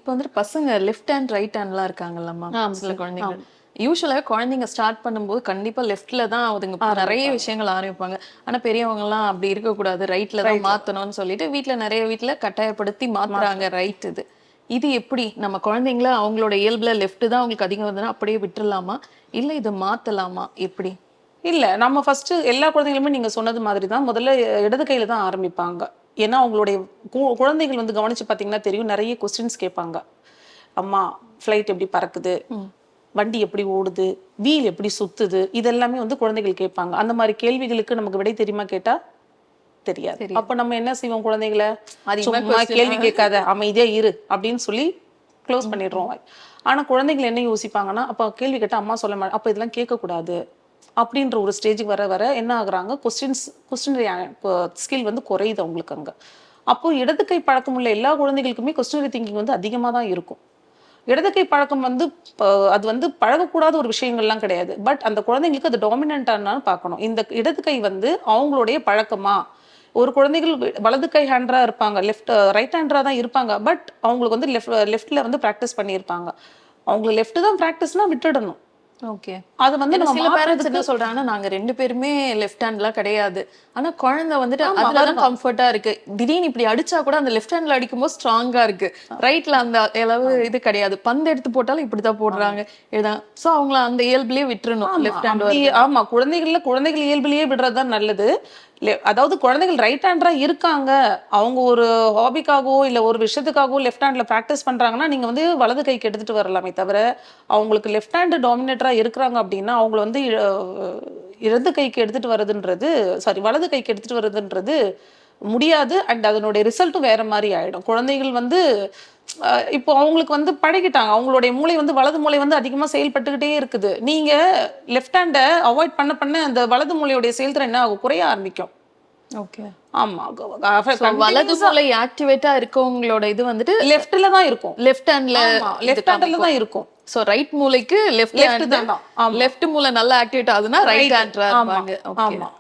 இப்போ வந்துட்டு பசங்க லெஃப்ட் ஹேண்ட் ரைட் ஹேண்ட்லாம் இருக்காங்கல்லம்மா ஆமா சில சார். குழந்தைகள். ஆமா. யூசுவலாக குழந்தைங்க ஸ்டார்ட் பண்ணும்போது கண்டிப்பா லெஃப்ட்ல தான் அதுங்க நிறைய ஆரம்பிப்பாங்க. விஷயங்கள் ஆரம்பிப்பாங்க. ஆனா பெரியவங்கலாம் அப்படி இருக்கக்கூடாது, ரைட்ல தான் ரைட்ல மாத்தணும்னு சொல்லிட்டு நிறைய வீட்ல கட்டாயப்படுத்தி மாத்துறாங்க மாத்துறாங்க. ரைட் இது. இது எப்படி நம்ம குழந்தைங்கள அவங்களோட இயல்புல லெஃப்ட் தான் அவங்களுக்கு அதிகம் வருதுன்னா அப்படியே விட்டுறலாமா? இல்ல இத மாத்தலாமா? எப்படி? இல்ல நம்ம ஃபர்ஸ்ட்டு எல்லா குழந்தைகளுமே நீங்க சொன்னது மாதிரி தான். முதல்ல இடது கையில தான் ஆரம்பிப்பாங்க. ஏன்னா, அவங்களுடைய குழந்தைகள் வந்து கவனிச்சு பார்த்தீங்கன்னா தெரியும். நெறைய கொஸ்டின்ஸ் கேட்பாங்க. அம்மா ஃப்ளைட் எப்படி பறக்குது? ம். வண்டி எப்படி ஓடுது? வீல் எப்படி சுத்துது? இதெல்லாமே வந்து குழந்தைகள் கேட்பாங்க. அந்த மாரி கேள்விகளுக்கு நமக்கு விடை தெரியுமா கேட்டா, தெரியாது. தெரியாது. அப்ப நம்ம என்ன செய்வோம் குழந்தைகள? அதிகமா சும்மா கொஸ்டின். கேள்வி கேட்காத, அமைதியா இரு அப்படின்னு சொல்லி க்ளோஸ் ம். ம். பண்ணிடுறோம் வாய். ஆனா குழந்தைகள் என்ன யோசிப்பாங்கன்னா, அப்ப கேள்வி கேட்டா அம்மா சொல்ல அப்ப இதெல்லாம் கேட்கக்கூடாது. அப்படின்ற ஒரு ஸ்டேஜுக்கு வர வர என்ன ஆகுறாங்க, கொஸ்டின் ஸ்கில் வந்து குறையுது அவங்களுக்கு அங்க. அப்போ இடது கை பழக்கம் உள்ள எல்லா குழந்தைகளுக்குமே கொஸ்டினரி திங்கிங் வந்து அதிகமா தான் இருக்கும். இடது கை பழக்கம் வந்து ப அது வந்து பழகக்கூடாத ஒரு விஷயங்கள்லாம் கிடையாது. பட் அந்த குழந்தைங்களுக்கு அது டாமினன்ட்டான்னு பார்க்கணும். இந்த இடது கை வந்து அவங்களுடைய பழக்கமா? ஒரு குழந்தைகள் வலது கை ஹேண்டரா இருப்பாங்க. ரைட் ஹேண்டரா தான் இருப்பாங்க. பட் அவங்களுக்கு வந்து லெஃப்ட்ல வந்து பிராக்டிஸ் பண்ணியிருப்பாங்க. அவங்களுக்கு லெஃப்ட் தான் பிராக்டிஸ்னா விட்டுடணும். ஓகே. அது வந்து ஏன்னா நம்ம சில பேரண்ட்ஸ் என்ன மாத்துறதுக்கு சொல்றாங்கன்னா, நாங்க 2 பேருமே லெஃப்ட் ஹேண்ட்லாம் கிடையாது. ஆனா குழந்தை வந்துட்டு ஆமா அதுல தான் வருவான். கம்ஃபர்ட்டா இருக்கு. திடீர்னு இப்படி அடிச்சா கூட அந்த லெஃப்ட் ஹேண்ட்ல அடிக்கும்போது ஸ்ட்ராங்கா இருக்கு. ரைட்ல அந்த அளவு ஆமா, இது கிடையாது. பந்து எடுத்து போட்டாலும் இப்படித்தான் ஆமா. போடுறாங்க. இதுதான். சோ அவங்கள அந்த இயல்புலயே விட்டுறணும். ஆமா. லெஃப்ட் ஹேண்ட் அப்படி வருதுன்னா. ஆமா. குழந்தைகள் இயல்பிலேயே விடுறது தான் நல்லது. அதாவது குழந்தைகள் ரைட் ஹேண்டரா இருக்காங்க. அவங்க ஒரு ஹாபிக்காகவோ, இல்ல ஒரு விஷயத்துக்காகவோ லெஃப்ட் ஹேண்ட்ல பிராக்டிஸ் பண்றாங்கன்னா, நீங்க வந்து வலது கைக்கு எடுத்துட்டு வரலாமே தவிர, அவங்களுக்கு லெஃப்ட் ஹேண்ட் டாமினேட்டரா இருக்கிறாங்க அப்படின்னா, அவங்கள வந்து இடது கைக்கு எடுத்துட்டு வரதுன்றது வலது கைக்கு எடுத்துட்டு வரதுன்றது முடியாது. அண்ட் அதனுடைய ரிசல்ட்டும் வேற மாரி ஆயிடும். குழந்தைகள் வந்து இப்போ அவங்களுக்கு வந்து பழகிட்டாங்க. அவங்களுடைய மூளை வந்து வலது மூளை வந்து அதிகமா செயல்பட்டுக்கிட்டே இருக்குது. நீங்க லெஃப்ட் ஹேண்ட அவாய்ட் பண்ண அந்த வலது மூளையுடைய செயல்திறன் என்ன ஆகும்? குறைய ஆரம்பிக்கும். ஓகே. ஆமா. சோ வலது கன்டினியூஸா மூளை ஆக்டிவேட்டா இருக்கவங்களோட இது வந்துட்டு லெஃப்ட்ல தான் இருக்கும். லெஃப்ட் ஹேண்ட்ல ஆமா. இது லெஃப்ட் ஹேண்ட்ல காமிக்கும். தான் இருக்கும். சோ ரைட் மூளைக்கு லெஃப்ட் லெஃப்ட் ஹேண்ட், தான். ஆமா. லெஃப்ட் மூளை நல்லா ஆக்டிவேட் ஆகுதுன்னா ரைட் ரைட். ஹேண்டரா ஆமா, இருப்பாங்க. ஓகே. ஆமா.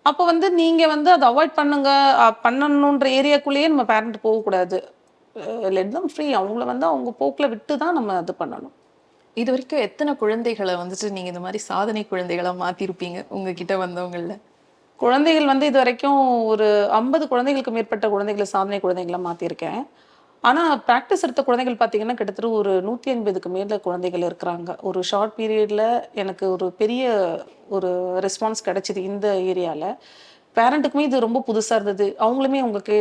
அப்ப வந்து நீங்க வந்து அத அவாய்ட் பண்ணுங்க. பண்ணணுன்ற ஏரியாக்குள்ளேயே நம்ம பேரண்ட் போகக்கூடாது. Let them free. அவங்கள வந்து அவங்க போக்குல விட்டு தான் நம்ம இது பண்ணணும். இதுவரைக்கும் எத்தன குழந்தைகள வந்துட்டு நீங்க இந்த மாரி சாதனை குழந்தைகளா மாத்திருப்பீங்க, உங்ககிட்ட வந்தவங்கள்ல? குழந்தைகள் வந்து இதுவரைக்கும் ஒரு 50 குழந்தைகளுக்கு மேற்பட்ட குழந்தைகள சாதனை குழந்தைகளா மாத்தியிருக்கேன். ஆனா, பிராக்டிஸ் எடுத்த குழந்தைகள் பார்த்தீங்கன்னா, கிட்டத்தட்ட ஒரு 150க்கு மேல குழந்தைகள் இருக்கிறாங்க. ஒரு ஷார்ட் பீரியட்ல எனக்கு ஒரு பெரிய ஒரு ரெஸ்பான்ஸ் கிடைச்சது இந்த ஏரியால. பேரண்ட்டுக்குமே இது ரொம்ப புதுசா இருந்தது. அவங்களுமே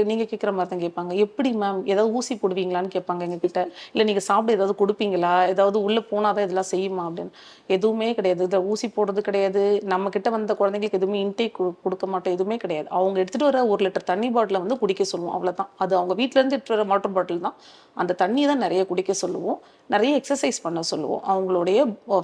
நீங்க கேட்குற மாரி தான் கேட்பாங்க. "எப்படி மேம் ஏதாவது ஊசி போடுவீங்களான்னு?" கேட்பாங்க எங்ககிட்ட. "இல்ல நீங்க சாப்பிட ஏதாவது குடுப்பீங்களா? ஏதாவது உள்ள போனா தான் இதெல்லாம் செய்யுமா?" அப்படின்னு. எதுவுமே கிடையாது. இதில ஊசி போடுறது கிடையாது. நம்ம கிட்ட வந்த குழந்தைங்களுக்கு எதுவுமே இன்டேக் குடுக்க மாட்டோம். எதுவுமே கிடையாது. அவங்க எடுத்துட்டு வர 1 லிட்டர் தண்ணி பாட்டில வந்து குடிக்க சொல்லுவோம். அவ்வளோதான். அது அவங்க வீட்லருந்து எடுத்துட்டு வர வாட்டர் பாட்டில் தான். அந்த தண்ணிய தான் நெறைய குடிக்க சொல்லுவோம். நெறைய எக்ஸர்சைஸ் பண்ண சொல்லுவோம். அவங்களுடைய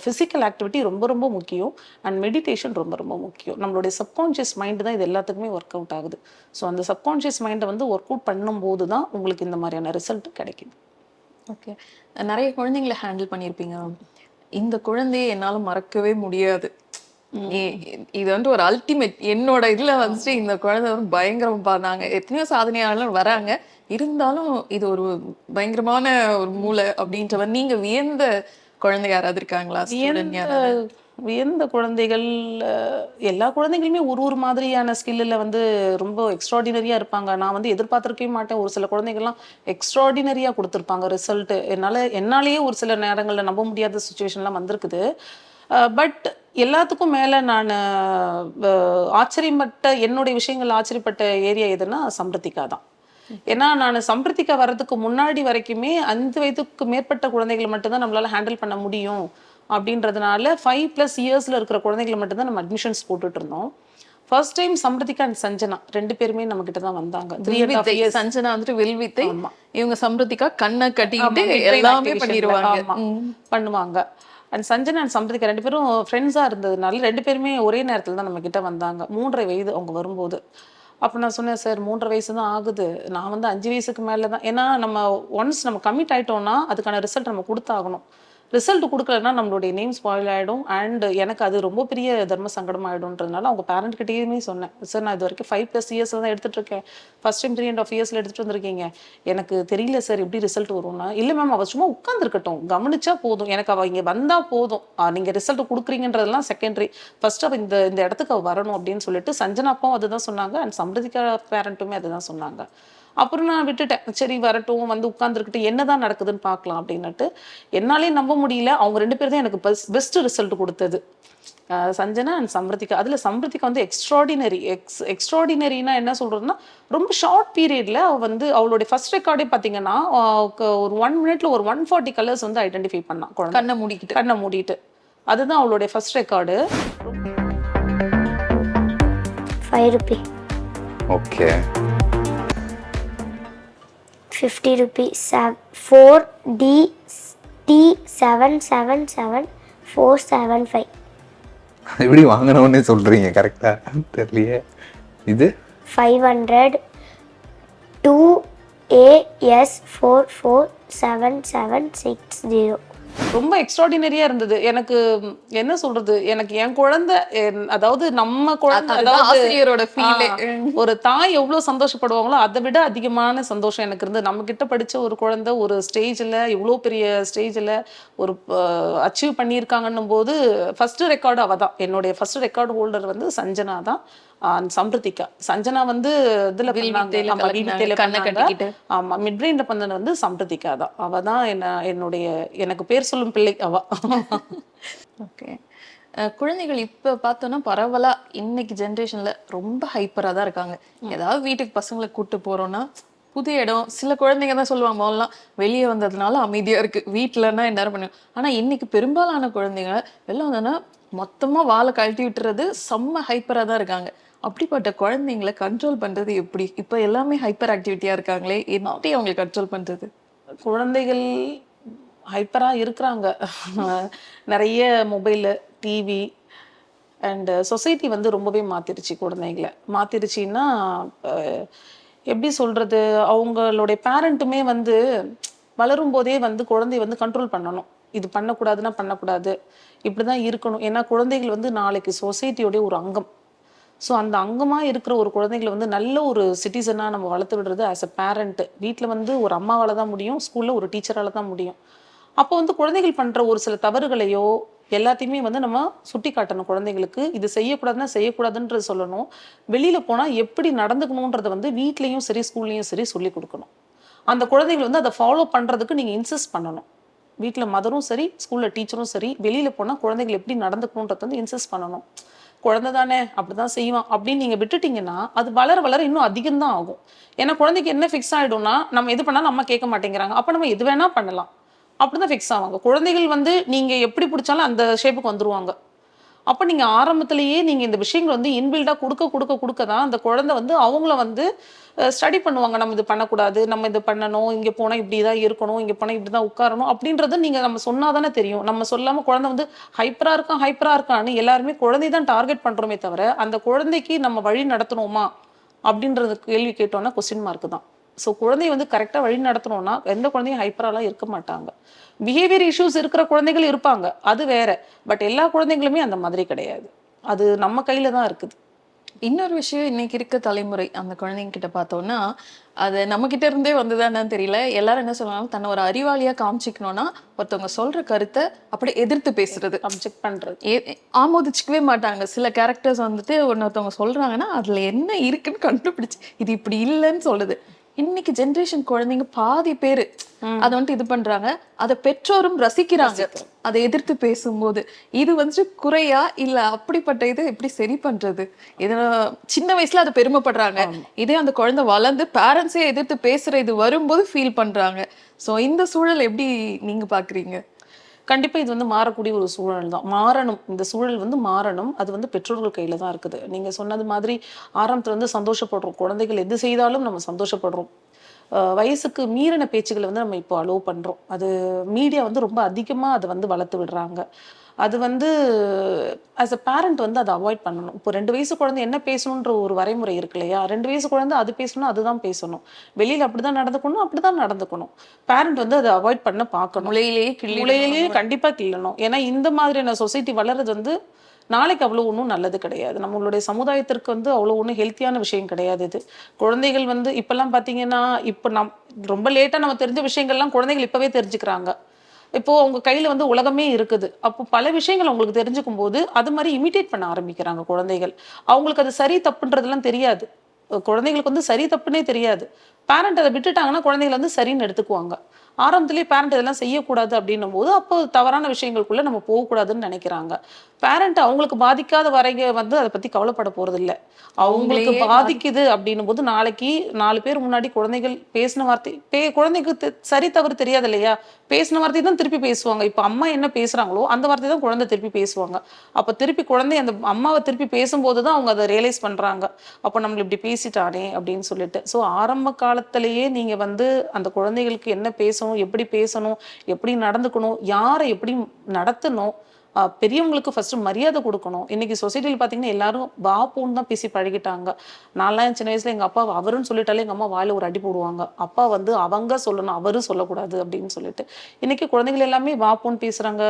பிசிக்கல் ஆக்டிவிட்டி ரொம்ப ரொம்ப முக்கியம். அண்ட் மெடிடேஷன் ரொம்ப ரொம்ப முக்கியம். நம்மளுடைய சப்கான்ஷியஸ் மைண்ட் தான் இது எல்லாத்துக்குமே ஒர்க் அவுட் ஆகுது. ஸோ அந்த சப்கான்ஷியஸ் மைண்ட வந்து ஒர்க் அவுட் பண்ணும்போது தான் உங்களுக்கு இந்த மாரியான ரிசல்ட் கிடைக்குது. ஓகே. நெறைய குழந்தைங்கள ஹேண்டில் பண்ணியிருப்பீங்க மேம். இந்த குழந்தைய என்னால மறக்கவே முடியாது. ஏ ம். இது வந்து ஒரு அல்டிமேட் என்னோட இதுல வந்துட்டு இந்த குழந்தை வந்து பயங்கரம்பா. நாங்க எத்தனையோ சாதனையாளர் வராங்க. இருந்தாலும் இது ஒரு பயங்கரமான ஒரு மூளை அப்படின்ற மாரி நீங்க வியந்த குழந்தை யாராவது இருக்காங்களா? ஸ்டூடண்ட் வியந்த யாராவது? வியந்த குழந்தைகள் எல்லா குழந்தைகளுமே ஒரு ஒரு மாதிரியான ஸ்கில்லுல வந்து ரொம்ப எக்ஸ்ட்ராடினரியா இருப்பாங்க. நான் வந்து எதிர்பார்த்திருக்கவே மாட்டேன். ஒரு சில குழந்தைகள்லாம் எக்ஸ்ட்ராடினரியா குடுத்துருப்பாங்க ரிசல்ட். என்னாலேயே ஒரு சில நேரங்கள்ல நம்ப முடியாத சிச்சுவேஷன்லாம் வந்திருக்குது. பட் எல்லாத்துக்கும் மேல நானு வ ஆச்சரியப்பட்ட என்னுடைய விஷயங்கள்ல ஆச்சரியப்பட்ட ஏரியா எதுன்னா சம்ருத்திகா தான். ஓகே. ஏன்னா, நானு சம்ருத்திகா வர்றதுக்கு முன்னாடி வரைக்குமே 5 வயதுக்கு மேற்பட்ட குழந்தைகள மட்டும் தான் நம்மளால ஹேண்டில் பண்ண முடியும். அப்படின்றதுனால 5+ இயர்ஸ்ல இருக்கிற குழந்தைகள மட்டும் தான் நம்ம அட்மிஷன்ஸ் போட்டுட்டு இருந்தோம். ஃபர்ஸ்ட் டைம் சம்ருத்திகா அண்ட் சஞ்சனா 2 பேருமே நம்மகிட்ட தான் வந்தாங்க. 3 1/2 வில்வித்தை. இயர்ஸ். சஞ்சனா வந்துட்டு வில்வித்தை. ஆமா. இவங்க சம்ருத்திகா கண்ண ஆமா. கட்டிக்கிட்டு மிட் பிரெயின் எல்லாமே ஆக்டிவேஷன்ல பண்ணிருவாங்க. ஆமா. ம். பண்ணுவாங்க. அண்ட் சஞ்சனா அண்ட் சம்ருத்திகா 2 பேரும் ஃப்ரெண்ட்ஸா இருந்ததுனால 2 பேருமே ஒரே நேரத்துல தான் நம்மகிட்ட வந்தாங்க. 3 1/2 வயது அவங்க வரும்போது. அப்ப நான் சொன்னேன், "சார் 3 1/2 வயசு தான் ஆகுது. நான் வந்து 5 வயசுக்கு மேல தான்." ஏன்னா நம்ம ஒன்ஸ் நம்ம கமிட் ஆயிட்டோம்னா, அதுக்கான ரிசல்ட் நம்ம குடுத்தாகணும். ரிசல்ட் கொடுக்கலன்னா நம்மளுடைய நேம் ஸ்பாயில் ஆகிடும். அண்ட் எனக்கு அது ரொம்ப பெரிய தர்ம சங்கடம் ஆகிடும்ன்றதுனால அவங்க பேரண்ட் கிட்டேயுமே சொன்னேன், சார் நான் இது வரைக்கும் 5+ இயர்ஸ் தான் எடுத்துட்டு இருக்கேன், ஃபர்ஸ்ட் டைம் 3.5 இயர்ஸ்ல எடுத்துட்டு வந்திருக்கீங்க, எனக்கு தெரியல சார் எப்படி ரிசல்ட் வரும்னா. இல்லை மேம் அவள் சும்மா உட்காந்துருக்கட்டும், கவனிச்சா போதும், எனக்கு அவள் இங்கே வந்தால் போதும், நீங்கள் ரிசல்ட் கொடுக்குறீங்கன்றதெல்லாம் செகண்டரி, ஃபர்ஸ்ட் அவள் இந்த இந்த இடத்துக்கு அவள் வரணும் அப்படின்னு சொல்லிட்டு சஞ்சனாப்பாவும் அதுதான் சொன்னாங்க. அண்ட் சம்ருதிகா பேரண்ட்டுமே அதுதான் சொன்னாங்க. அப்புறம் நான் விட்டுட்டேன், சரி வரட்டும் வந்து உட்காந்துருக்கிட்டு என்னதான் நடக்குதுன்னு பார்க்கலாம் அப்படின்னுட்டு. என்னாலே நம்ப முடியல, அவங்க 2 பேர் தான் எனக்கு பெஸ்ட் ரிசல்ட் கொடுத்தது, சஞ்சனா அண்ட் சம்ருதிகா. அதில் சம்ருதிகா வந்து எக்ஸ்ட்ராடினரினா என்ன சொல்றதுன்னா, ரொம்ப ஷார்ட் பீரியட்ல வந்து அவளுடைய ஃபர்ஸ்ட் ரெக்கார்டே பார்த்தீங்கன்னா ஒரு 1 மினிட்ல ஒரு 140 கலர்ஸ் வந்து ஐடென்டிஃபை பண்ணான் குழந்தை, கண்ணை மூடிட்டு. அதுதான் அவளுடைய first record. 5 rupee. Okay. 50 rupee. 4DT777475. எப்படி வாங்கினோன்னே சொல்றீங்க கரெக்டா தெரியலையே. இது 500 2AS447760. ரொம்ப எக்ஸ்ட்ராடினரியா இருந்தது. எனக்கு என்ன சொல்றது, எனக்கு என் குழந்தை அதாவது நம்ம குழந்தை, அதாவது ஆசிரியரோட ஃபீலே. ஒரு தாய் எவ்வளவு சந்தோஷப்படுவாங்களோ அதை விட அதிகமான சந்தோஷம் எனக்கு இருந்து. நம்ம கிட்ட படிச்ச ஒரு குழந்தை ஒரு ஸ்டேஜ்ல இவ்வளோ பெரிய ஸ்டேஜ்ல ஒரு அச்சீவ் பண்ணியிருக்காங்கன்னும் போது ஃபர்ஸ்ட் ரெக்கார்டு அவ தான். என்னுடைய ஃபர்ஸ்ட் ரெக்கார்டு ஹோல்டர் வந்து சஞ்சனா தான். சம்ருதிகா. சஞ்சனா வந்து இதுல ஆமா மிட் பிரெயின்ல பண்ணது வந்து சம்ருதிகா தான். அவ தான் என்னுடைய எனக்கு பேர் சொல்லும் பிள்ளை அவ. ஓகே. குழந்தைகள் இப்ப பார்த்தோம்னா பரவலா இன்னைக்கு ஜென்ரேஷன்ல ரொம்ப ஹைப்பரா தான் இருக்காங்க. ஏதாவது வீட்டுக்கு பசங்களை கூட்டு போறோம்னா புது இடம், சில குழந்தைங்க தான் சொல்லுவாங்க முதல்லாம் வெளியே வந்ததுனால அமைதியா இருக்கு, வீட்டுலன்னா என்ன பண்ணுவோம். ஆனா இன்னைக்கு பெரும்பாலான குழந்தைங்க வெளில வந்தோன்னா மொத்தமா வாழை கழட்டி விட்டுறது, செம்ம ஹைப்பரா தான் இருக்காங்க. அப்படிப்பட்ட குழந்தைங்களை கண்ட்ரோல் பண்றது எப்படி? இப்ப எல்லாமே ஹைப்பர் ஆக்டிவிட்டியா இருக்காங்களே, எப்படி அவங்களை கண்ட்ரோல் பண்றது? குழந்தைகள் ஹைப்பரா இருக்கிறாங்க. நிறைய மொபைலு, டிவி அண்ட் சொசைட்டி வந்து ரொம்பவே மாத்திருச்சு குழந்தைங்களை. மாத்திருச்சுன்னா எப்படி சொல்றது, அவங்களுடைய பேரண்ட்டுமே வந்து வளரும் போதே வந்து குழந்தைய வந்து கண்ட்ரோல் பண்ணணும். இது பண்ணக்கூடாதுன்னா பண்ணக்கூடாது, இப்படிதான் இருக்கணும். ஏன்னா குழந்தைகள் வந்து நாளைக்கு சொசைட்டியோடைய ஒரு அங்கம். ஸோ அந்த அங்கமாக இருக்கிற ஒரு குழந்தைகளை வந்து நல்ல ஒரு சிட்டிசனாக நம்ம வளர்த்து விடுறது ஆஸ் அ பேரண்ட்டு. வீட்டில் வந்து ஒரு அம்மாவால் தான் முடியும், ஸ்கூலில் ஒரு டீச்சரால் தான் முடியும். அப்போ வந்து குழந்தைகள் பண்ணுற ஒரு சில தவறுகளையோ எல்லாத்தையுமே வந்து நம்ம சுட்டி காட்டணும். குழந்தைங்களுக்கு இது செய்யக்கூடாதுன்னா செய்யக்கூடாதுன்றது சொல்லணும். வெளியில் போனால் எப்படி நடந்துக்கணுன்றதை வந்து வீட்லேயும் சரி ஸ்கூல்லையும் சரி சொல்லி கொடுக்கணும். அந்த குழந்தைகள் வந்து அதை ஃபாலோ பண்ணுறதுக்கு நீங்கள் இன்சிஸ்ட் பண்ணணும். வீட்டில் மதரும் சரி ஸ்கூலில் டீச்சரும் சரி வெளியில் போனால் குழந்தைகள் எப்படி நடந்துக்கணுன்றதை வந்து இன்சிஸ்ட் பண்ணணும். குழந்தை தானே அப்படிதான் செய்வான் அப்படின்னு நீங்கள் விட்டுட்டீங்கன்னா அது வளர வளர இன்னும் அதிகம்தான் ஆகும். ஏன்னா குழந்தைக்கு என்ன ஃபிக்ஸ் ஆகிடும்னா, நம்ம எது பண்ணாலும் நம்ம கேட்க மாட்டேங்கிறாங்க, அப்போ நம்ம எது வேணா பண்ணலாம் அப்படிதான் ஃபிக்ஸ் ஆவாங்க. குழந்தைகள் வந்து நீங்கள் எப்படி பிடிச்சாலும் அந்த ஷேப்புக்கு வந்துருவாங்க. அப்போ நீங்கள் ஆரம்பத்திலேயே நீங்கள் இந்த விஷயங்கள் வந்து இன்பில்டாக கொடுக்க தான் அந்த குழந்தை வந்து அவங்கள வந்து ஸ்டடி பண்ணுவாங்க. நம்ம இது பண்ணக்கூடாது, நம்ம இது பண்ணணும், இங்கே போனால் இப்படி தான் இருக்கணும், இங்கே போனால் இப்படி தான் உட்காரணும் அப்படின்றத நீங்கள் நம்ம சொன்னால் தானே தெரியும். நம்ம சொல்லாமல் குழந்தை வந்து ஹைப்பராக இருக்கான்னு எல்லாருமே குழந்தை தான் டார்கெட் பண்ணுறோமே தவிர அந்த குழந்தைக்கு நம்ம வழி நடத்தணுமா அப்படின்றது கேள்வி கேட்டோன்னா கொஸ்டின் மார்க் தான். ஸோ குழந்தைய வந்து கரெக்டாக வழி நடத்தணும்னா எந்த குழந்தையும் ஹைப்பராலாம் இருக்க மாட்டாங்க. பிஹேவியர் இஷ்யூஸ் இருக்கிற குழந்தைகள் இருப்பாங்க, அது வேற. பட் எல்லா குழந்தைங்களுமே அந்த மாதிரி கிடையாது. அது நம்ம கையில தான் இருக்குது. இன்னொரு விஷயம், இன்னைக்கு இருக்க தலைமுறை அந்த குழந்தைங்க கிட்ட பார்த்தோம்னா அது நம்ம கிட்ட இருந்தே வந்துதானு தெரியல, எல்லாரும் என்ன சொல்லுவாங்க, தன்னை ஒரு அறிவாளியா காமிச்சிக்கணும்னா ஒருத்தவங்க சொல்ற கருத்தை அப்படியே எதிர்த்து பேசுறது, அப்ஜெக்ட் பண்றது, ஆமோதிச்சுக்கவே மாட்டாங்க. சில கேரக்டர்ஸ் வந்துட்டு ஒன்னொருத்தவங்க சொல்றாங்கன்னா அதுல என்ன இருக்குன்னு கண்டுபிடிச்சு இது இப்படி இல்லைன்னு சொல்லுது. இன்னைக்கு ஜென்ரேஷன் குழந்தைங்க பாதி பேரு அதை வந்துட்டு இது பண்றாங்க, அதை பெற்றோரும் ரசிக்கிறாங்க அதை எதிர்த்து பேசும்போது. இது வந்துட்டு குறையா இல்ல அப்படிப்பட்ட இது எப்படி சரி பண்றது? இது சின்ன வயசுல அதை பெருமைப்படுறாங்க, இதே அந்த குழந்தை வளர்ந்து பேரண்ட்ஸே எதிர்த்து பேசுற இது வரும்போது ஃபீல் பண்றாங்க. ஸோ இந்த சூழல் எப்படி நீங்க பாக்குறீங்க? கண்டிப்பாக இது வந்து மாறக்கூடிய ஒரு சூழல் தான். மாறணும், இந்த சூழல் வந்து மாறணும். அது வந்து பெற்றோர்கள் கையில் தான் இருக்குது. நீங்கள் சொன்னது மாதிரி ஆரம்பத்தில் வந்து சந்தோஷப்படுறோம், குழந்தைகள் எது செய்தாலும் நம்ம சந்தோஷப்படுறோம். வயசுக்கு மீறின பேச்சுகளை வந்து நம்ம இப்போ அலோவ் பண்ணுறோம். அது மீடியா வந்து ரொம்ப அதிகமாக அதை வந்து வளர்த்து விடுறாங்க. அது வந்து ஆஸ் அ பேரண்ட் வந்து அதை அவாய்ட் பண்ணணும். இப்போ 2 வயசு குழந்தை என்ன பேசணுன்ற ஒரு வரைமுறை இருக்கு இல்லையா? 2 வயசு குழந்தை அது பேசணும், அதுதான் பேசணும். வெளியில் அப்படிதான் நடந்துக்கணும், அப்படிதான் நடந்துக்கணும். பேரண்ட் வந்து அதை அவாய்ட் பண்ண பார்க்கணும். முளையிலேயே கண்டிப்பா கிள்ளணும். ஏன்னா இந்த மாதிரியான சொசைட்டி வளர்றது வந்து நாளைக்கு அவ்வளோ ஒன்றும் நல்லது கிடையாது. நம்மளுடைய சமுதாயத்திற்கு வந்து அவ்வளோ ஒன்றும் ஹெல்த்தியான விஷயம் கிடையாது இது. குழந்தைகள் வந்து இப்பெல்லாம் பார்த்தீங்கன்னா, இப்போ ரொம்ப லேட்டாக நம்ம தெரிஞ்ச விஷயங்கள்லாம் குழந்தைகள் இப்போவே தெரிஞ்சுக்கிறாங்க. இப்போ உங்க கையில வந்து உலகமே இருக்குது. அப்போ பல விஷயங்கள் அவங்களுக்கு தெரிஞ்சுக்கும் போது அது மாதிரி இமிட்டேட் பண்ண ஆரம்பிக்கிறாங்க குழந்தைகள். அவங்களுக்கு அது சரி தப்புன்றதெல்லாம் தெரியாது. குழந்தைகளுக்கு வந்து சரி தப்புன்னே தெரியாது. பேரண்ட் அதை விட்டுட்டாங்கன்னா குழந்தைகள் வந்து சரின்னு எடுத்துக்குவாங்க. ஆரம்பத்திலேயே பேரண்ட் இதெல்லாம் செய்யக்கூடாது அப்படின்னும் போது அப்போ தவறான விஷயங்களுக்குள்ள நம்ம போகக்கூடாதுன்னு நினைக்கிறாங்க. பேரண்ட் அவங்களுக்கு பாதிக்காத வரைக வந்து அதை பத்தி கவலைப்பட போறது இல்லை. அவங்களுக்கு பாதிக்குது அப்படின்னும் போது நாளைக்கு 4 பேர் முன்னாடி குழந்தைகள் பேசின வார்த்தை குழந்தைக்கு சரி தவறு தெரியாது இல்லையா? பேசின வார்த்தை தான் திருப்பி பேசுவாங்க. இப்போ அம்மா என்ன பேசுறாங்களோ அந்த வார்த்தை தான் குழந்தை திருப்பி பேசுவாங்க. அப்போ திருப்பி குழந்தை அந்த அம்மாவை திருப்பி பேசும்போது தான் அவங்க அதை ரியலைஸ் பண்றாங்க. அப்போ நம்மள இப்படி பேசிட்டானே அப்படின்னு சொல்லிட்டு. ஸோ ஆரம்ப காலத்திலேயே நீங்க வந்து அந்த குழந்தைகளுக்கு என்ன பேசணும், எப்படி பேசணும், எப்படி நடந்துக்கணும், யாரை எப்படி நடத்தணும், பெரியவங்களுக்கு ஃபர்ஸ்ட் மரியாதை கொடுக்கணும். இன்னைக்கு சொசைட்டியில் பார்த்தீங்கன்னா எல்லாரும் பாப்புன்னு தான் பேசி பழகிட்டாங்க. நான்லாம் சின்ன வயசுல எங்க அப்பா அவருன்னு சொல்லிட்டாலே எங்க அம்மா வாயில ஒரு அடி போடுவாங்க. அப்பா வந்து அவங்க சொல்லணும், அவரும் சொல்லக்கூடாது அப்படின்னு சொல்லிட்டு. இன்னைக்கு குழந்தைகள் எல்லாமே பாப்புன்னு பேசுறாங்க.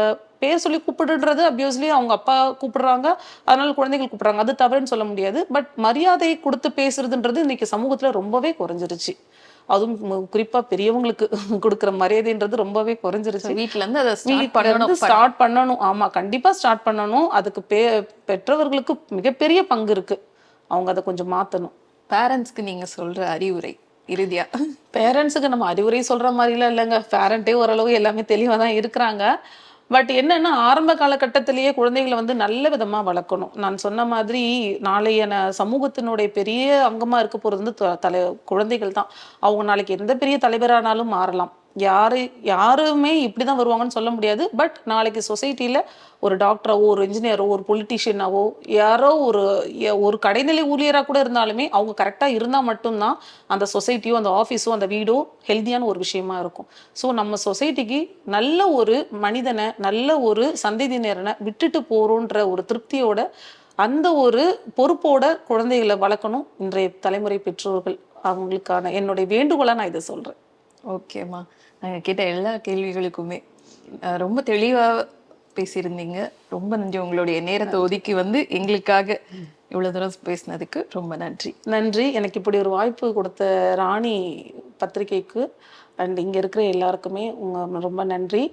பேர் சொல்லி கூப்பிடுறது அப்யூஸ்லி அவங்க அப்பா கூப்பிடுறாங்க, அதனால குழந்தைகள் கூப்பிடுறாங்க. அது தவறுன்னு சொல்ல முடியாது. பட் மரியாதையை கொடுத்து பேசுறதுன்றது இன்னைக்கு சமூகத்துல ரொம்பவே குறைஞ்சிருச்சு. அதுவும் குறிப்பா பெரியவங்களுக்கு கொடுக்குற மரியாதைன்றது ரொம்பவே குறைஞ்சிருச்சு. வீட்ல இருந்து அதை ஸ்டார்ட் பண்ணணும். ஆமா, கண்டிப்பா ஸ்டார்ட் பண்ணணும். அதுக்கு பெற்றவர்களுக்கு மிகப்பெரிய பங்கு இருக்கு. அவங்க அதை கொஞ்சம் மாத்தணும். பேரண்ட்ஸ்க்கு நீங்க சொல்ற அறிவுரை இறுதியா? பேரண்ட்ஸுக்கு நம்ம அறிவுரை சொல்ற மாதிரிலாம் இல்லைங்க. பேரண்டே ஓரளவு எல்லாமே தெளிவாக தான் இருக்கிறாங்க. பட் என்னன்னா ஆரம்ப காலகட்டத்திலேயே குழந்தைகளை வந்து நல்ல விதமா வளர்க்கணும். நான் சொன்ன மாதிரி நாளைய சமூகத்தினுடைய பெரிய அங்கமா இருக்க போறது வந்து குழந்தைகள் தான். அவங்க நாளைக்கு எந்த பெரிய தலைவரானாலும் மாறலாம். யாருமே இப்படிதான் வருவாங்கன்னு சொல்ல முடியாது. பட் நாளைக்கு சொசைட்டில ஒரு டாக்டராவோ, ஒரு இன்ஜினியரோ, ஒரு பொலிட்டீஷியனாவோ, யாரோ ஒரு கடைநிலை ஊழியரா கூட இருந்தாலுமே அவங்க கரெக்டா இருந்தா மட்டும்தான் அந்த சொசைட்டியோ, அந்த ஆஃபீஸோ, அந்த வீடோ ஹெல்தியான ஒரு விஷயமா இருக்கும். ஸோ நம்ம சொசைட்டிக்கு நல்ல ஒரு மனிதனை, நல்ல ஒரு சந்ததியினரை விட்டுட்டு போறோன்ற ஒரு திருப்தியோட, அந்த ஒரு பொறுப்போட குழந்தைகளை வளர்க்கணும் இன்றைய தலைமுறை பெற்றோர்கள். அவங்களுக்கான என்னுடைய வேண்டுகோளா நான் இதை சொல்றேன். ஓகேம்மா, நாங்கள் கேட்ட எல்லா கேள்விகளுக்குமே ரொம்ப தெளிவாக பேசியிருந்தீங்க. ரொம்ப நன்றி. உங்களுடைய நேரத்தை ஒதுக்கி வந்து எங்களுக்காக இவ்வளோ தூரம் பேசினதுக்கு ரொம்ப நன்றி. நன்றி. எனக்கு இப்படி ஒரு வாய்ப்பு கொடுத்த ராணி பத்திரிகைக்கு அண்ட் இங்கே இருக்கிற எல்லாருக்குமே ரொம்ப நன்றி.